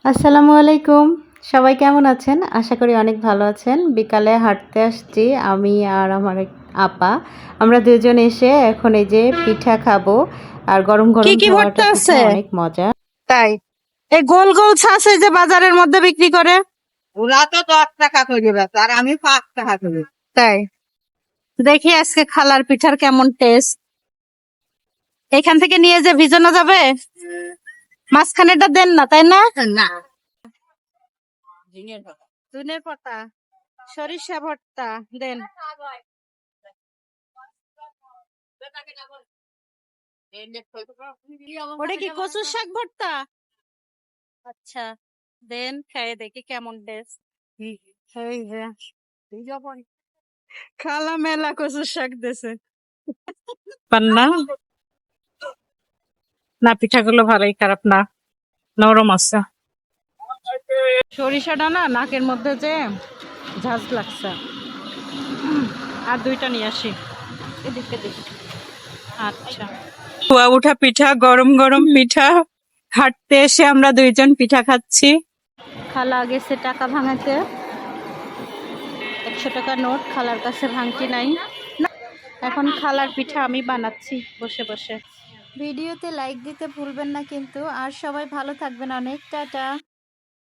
আসসালামু আলাইকুম। সবাই কেমন আছেন? আশা করি অনেক ভালো আছেন। বিকালে হাঁটতে আসছি আমি আর আমার এক আপা। আমরা ২ জন এসে এখন এই যে পিঠা খাবো। আর গরম, কি গরম কি ধোঁয়াটা ভর্তা পিঠা আছে? অনেক মজা। তাই এই গোল গোল ছাঁচে যে বাজারের মধ্যে বিক্রি করে, ওরা তো 10 টাকা করে বেচে আর আমি 5 টাকা করে। তাই দেখি আজকে খালার পিঠার কেমন টেস্ট। এখান থেকে নিয়ে যে ভিজানো যাবে, মাঝখানেটা দেন না, তাই না? না ঝিঙের কথা। ধনের পাতা, সরিষা ভর্তা দেন। ওটা কি কচুর শাক ভর্তা? আচ্ছা, দেন খেয়ে দেখি কেমন টেস্ট। এই যে খালা মেলা কচুর শাক দেছে। পান্না না, পিঠাগুলো ভালোই, খারাপ না, নরম আছে। সরিষাটা না নাকের মধ্যে যে ঝাঁজ লাগছে। আর দুইটা নিয়ে আসি, এদিকে দেখি। আচ্ছা, কুয়া উঠা পিঠা, গরম গরম পিঠা। হাঁটতে এসে আমরা 2 জন পিঠা খাচ্ছি। খালা গেছে টাকা ভাঙাতে, 100 টাকা নোট খালার কাছে ভাঙতি নাই। এখন খালার পিঠা আমি বানাচ্ছি বসে বসে। ভিডিওতে লাইক দিতে ভুলবেন না কিন্তু। আর সবাই ভালো থাকবেন অনেক। টাটা।